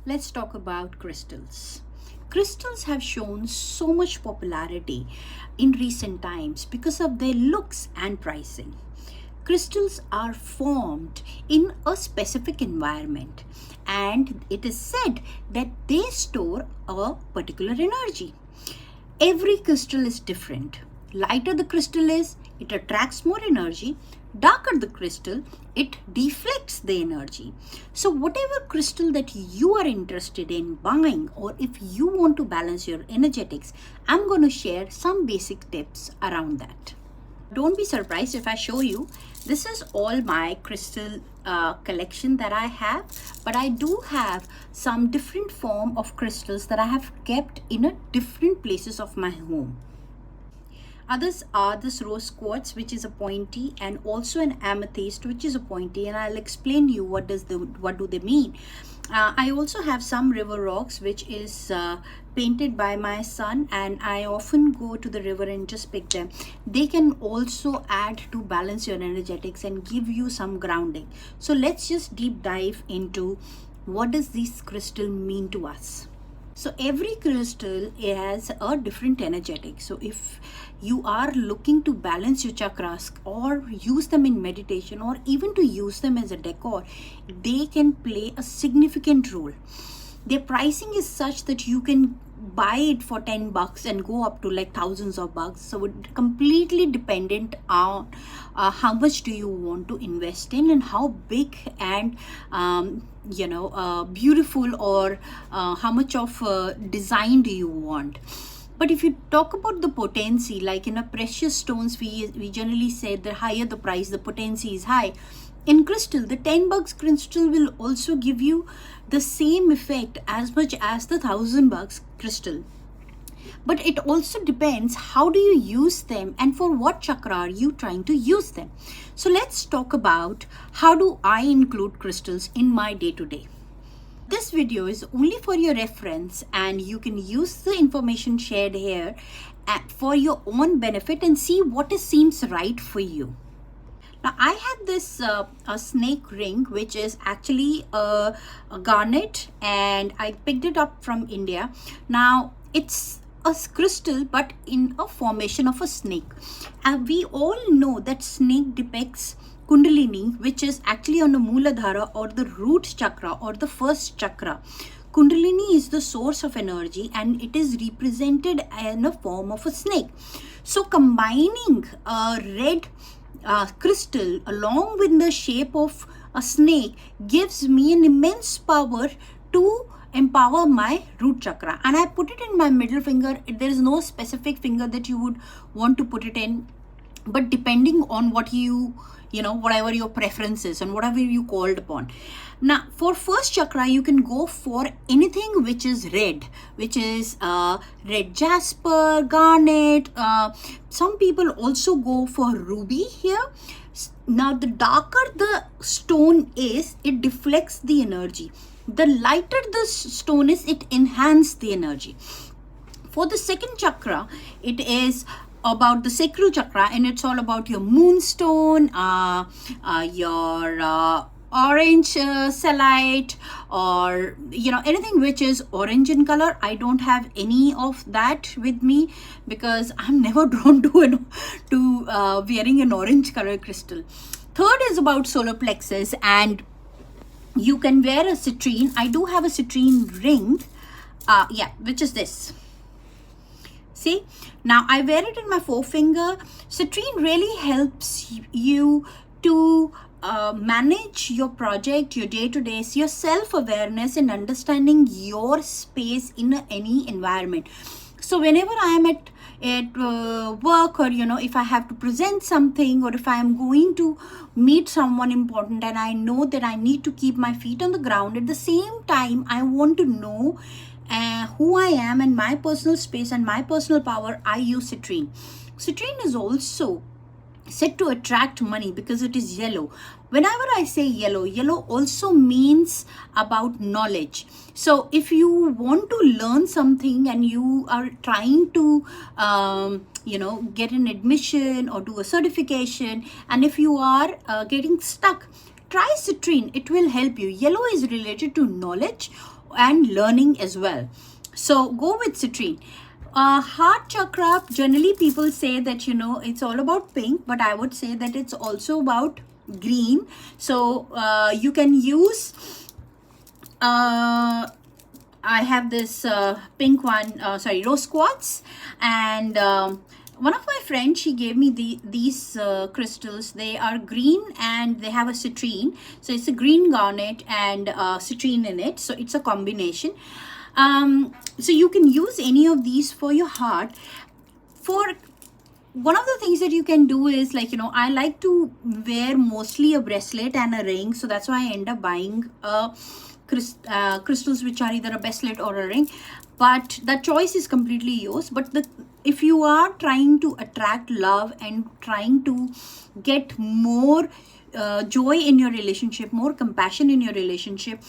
let's talk about crystals. Crystals have shown so much popularity in recent times because of their looks and pricing. Crystals are formed in a specific environment, and it is said that they store a particular energy. Every crystal is different. Lighter the crystal is, it attracts more energy. Darker the crystal, it deflects the energy. So whatever crystal that you are interested in buying, or if you want to balance your energetics, I'm going to share some basic tips around that. Don't be surprised if I show you. This is all my crystal collection that I have, but I do have some different form of crystals that I have kept in a different places of my home. Others are this rose quartz, which is a pointy, and also an amethyst, which is a pointy, and I'll explain you what do they mean. I also have some river rocks, which is painted by my son, and I often go to the river and just pick them. They can also add to balance your energetics and give you some grounding. So let's just deep dive into what does this crystal mean to us. So every crystal has a different energetic. So if you are looking to balance your chakras or use them in meditation or even to use them as a decor, they can play a significant role. Their pricing is such that you can buy it for $10 and go up to like thousands of bucks. So it completely dependent on how much do you want to invest in and how big and beautiful or how much of design do you want. But if you talk about the potency, like in a precious stones, we generally say the higher the price, the potency is high. In crystal, the $10 crystal will also give you the same effect as much as the $1,000 crystal. But it also depends how do you use them and for what chakra are you trying to use them. So let's talk about how do I include crystals in my day-to-day. This video is only for your reference, and you can use the information shared here for your own benefit and see what seems right for you. Now I have this a snake ring, which is actually a garnet, and I picked it up from India. Now it's a crystal but in a formation of a snake, and we all know that snake depicts Kundalini, which is actually on the Mooladhara or the root chakra or the first chakra. Kundalini is the source of energy and it is represented in a form of a snake. So combining a red crystal along with the shape of a snake gives me an immense power to empower my root chakra, and I put it in my middle finger. There is no specific finger that you would want to put it in, but depending on what whatever your preference is and whatever you called upon. Now for first chakra, you can go for anything which is red, which is red jasper, garnet. Some people also go for ruby here. Now the darker the stone is, it deflects the energy. The lighter the stone is, it enhances the energy. For the second chakra, it is about the sacral chakra, and it's all about your moonstone, your orange celite, or anything which is orange in color. I don't have any of that with me because I'm never drawn to wearing an orange color crystal. Third is about solar plexus, and you can wear a citrine. I do have a citrine ring, which is this. See, now I wear it in my forefinger. Citrine really helps you to manage your project, your day-to-day, your self-awareness and understanding your space in any environment. So whenever I am at work, or if I have to present something, or if I am going to meet someone important and I know that I need to keep my feet on the ground, at the same time I want to know who I am and my personal space and my personal power, I use citrine. Citrine is also said to attract money because it is yellow. Whenever I say yellow, yellow also means about knowledge. So if you want to learn something and you are trying to get an admission or do a certification, and if you are getting stuck, try citrine. It will help you. Yellow is related to knowledge and learning as well. So go with citrine. Heart chakra, generally people say that, you know, it's all about pink, but I would say that it's also about green. So you can use, I have this pink one, rose quartz, and one of my friends, she gave me these crystals. They are green and they have a citrine. So it's a green garnet and citrine in it. So it's a combination. So you can use any of these for your heart. For one of the things that you can do is, like, you know, I like to wear mostly a bracelet and a ring. So that's why I end up buying crystals which are either a bracelet or a ring. But the choice is completely yours. But if you are trying to attract love and trying to get more joy in your relationship, more compassion in your relationship,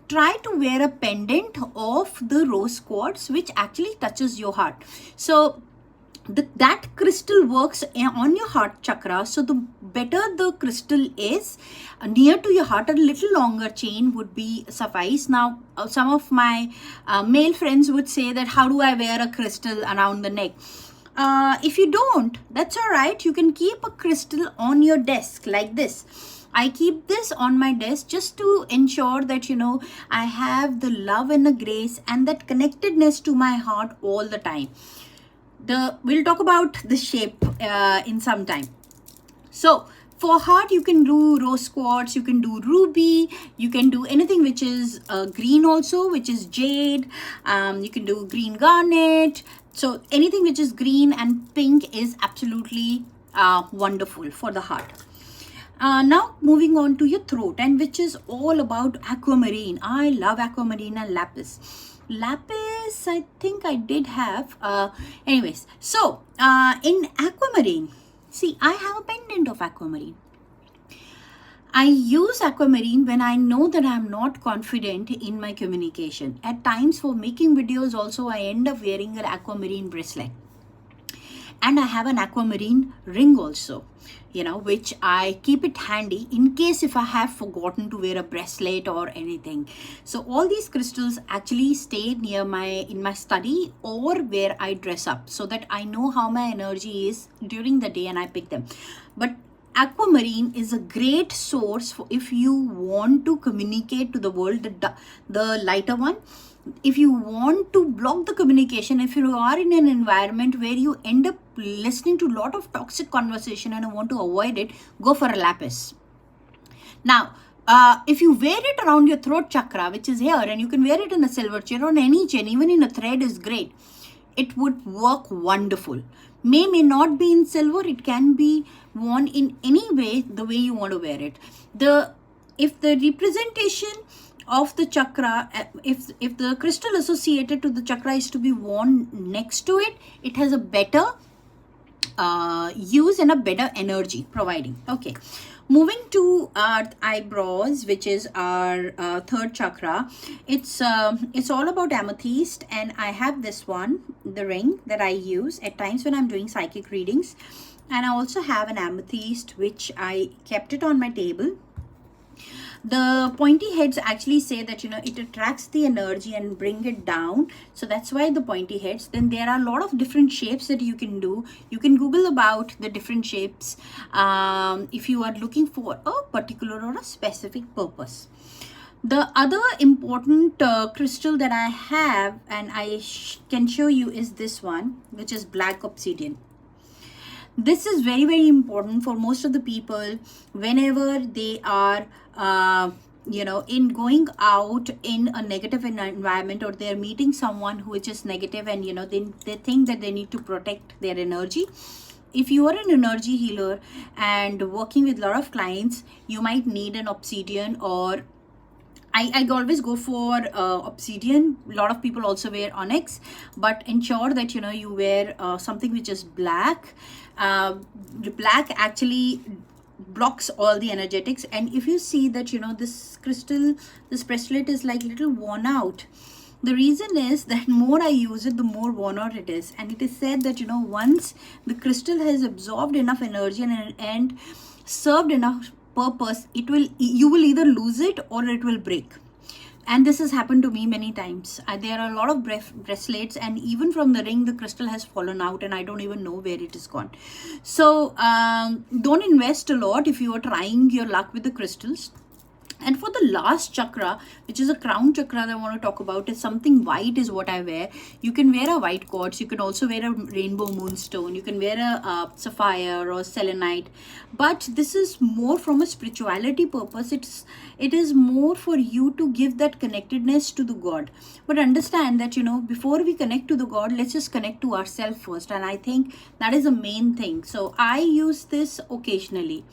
try to wear a pendant of the rose quartz, which actually touches your heart. So that crystal works on your heart chakra. So the better the crystal is near to your heart, a little longer chain would be suffice. Now some of my male friends would say that, how do I wear a crystal around the neck? If you don't, that's all right. You can keep a crystal on your desk like this. I keep this on my desk just to ensure that, you know, I have the love and the grace and that connectedness to my heart all the time. We'll talk about the shape in some time. So for heart, you can do rose quartz, you can do ruby, you can do anything which is green also, which is jade. You can do green garnet. So anything which is green and pink is absolutely wonderful for the heart. Now moving on to your throat, and which is all about aquamarine. I love aquamarine and lapis. Lapis, I think I did have. Anyways, so in aquamarine, see, I have a pendant of aquamarine. I use aquamarine when I know that I'm not confident in my communication. At times for making videos also, I end up wearing an aquamarine bracelet. And I have an aquamarine ring also, you know, which I keep it handy in case if I have forgotten to wear a bracelet or anything. So all these crystals actually stay near in my study or where I dress up, so that I know how my energy is during the day and I pick them. But aquamarine is a great source for if you want to communicate to the world, the lighter one. If you want to block the communication, if you are in an environment where you end up listening to a lot of toxic conversation and want to avoid it, go for a lapis. Now, if you wear it around your throat chakra, which is here, and you can wear it in a silver chain or any chain, even in a thread is great. It would work wonderful. May not be in silver, it can be worn in any way, the way you want to wear it. If the representation of the chakra, if the crystal associated to the chakra is to be worn next to it, it has a better use and a better energy providing. Okay, moving to our eyebrows, which is our third chakra. It's all about amethyst, and I have this one, the ring that I use at times when I'm doing psychic readings. And I also have an amethyst which I kept it on my table. The pointy heads actually say that, you know, it attracts the energy and bring it down. So that's why the pointy heads. Then there are a lot of different shapes that you can do. You can Google about the different shapes if you are looking for a particular or a specific purpose. The other important crystal that I have and I can show you is this one, which is black obsidian. This is very, very important for most of the people whenever they are you know, in going out in a negative environment, or they're meeting someone who is just negative, and you know, they think that they need to protect their energy. If you are an energy healer and working with a lot of clients, you might need an obsidian, or I always go for obsidian. A lot of people also wear onyx, but ensure that, you know, you wear something which is black. Black actually blocks all the energetics. And if you see that, you know, this crystal, this bracelet is like little worn out. The reason is that more I use it, the more worn out it is. And it is said that, you know, once the crystal has absorbed enough energy and served enough purpose, you will either lose it or it will break. and this has happened to me many times. There are a lot of bracelets, and even from the ring the crystal has fallen out and I don't even know where it is gone. So don't invest a lot if you are trying your luck with the crystals. And for the last chakra, which is a crown chakra that I want to talk about, is something white is what I wear. You can wear a white quartz, you can also wear a rainbow moonstone, you can wear a sapphire or selenite, but this is more from a spirituality purpose. It is more for you to give that connectedness to the God. But understand that, before we connect to the God, let's just connect to ourselves first, and I think that is the main thing. So I use this occasionally.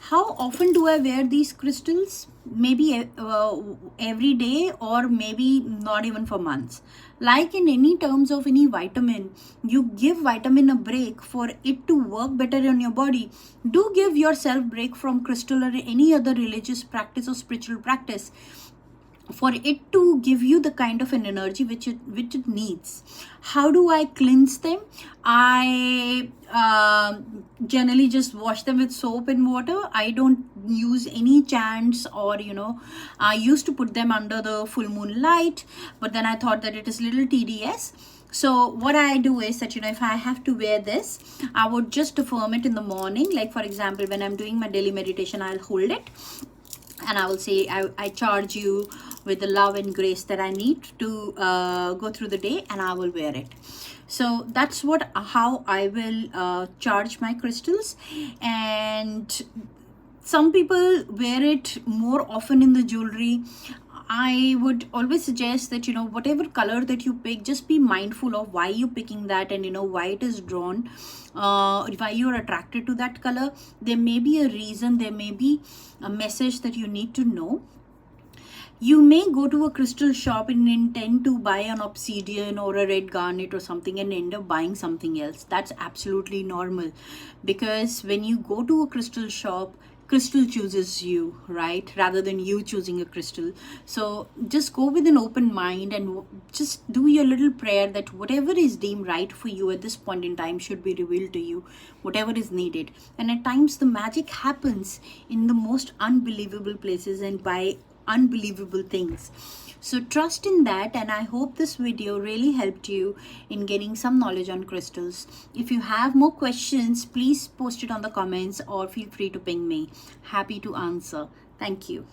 How often do I wear these crystals? Maybe every day, or maybe not even for months. Like in any terms of any vitamin, you give vitamin a break for it to work better on your body. Do give yourself break from crystal or any other religious practice or spiritual practice, for it to give you the kind of an energy which it needs. How do I cleanse them? I generally just wash them with soap and water. I don't use any chants, or I used to put them under the full moon light, but then I thought that it is a little tedious. So what I do is that, if I have to wear this, I would just affirm it in the morning. Like for example, when I'm doing my daily meditation, I'll hold it and I will say, I charge you with the love and grace that I need to go through the day, and I will wear it. So that's how I will charge my crystals. And some people wear it more often in the jewelry. I would always suggest that, whatever color that you pick, just be mindful of why you're picking that, and why it is drawn, why you're attracted to that color. There may be a reason, there may be a message that you need to know. You may go to a crystal shop and intend to buy an obsidian or a red garnet or something and end up buying something else. That's absolutely normal, because when you go to a crystal shop, crystal chooses you, right, rather than you choosing a crystal. So just go with an open mind and just do your little prayer that whatever is deemed right for you at this point in time should be revealed to you, whatever is needed. And at times the magic happens in the most unbelievable places and by unbelievable things. So trust in that, and I hope this video really helped you in getting some knowledge on crystals. If you have more questions, please post it on the comments or feel free to ping me. Happy to answer. Thank you.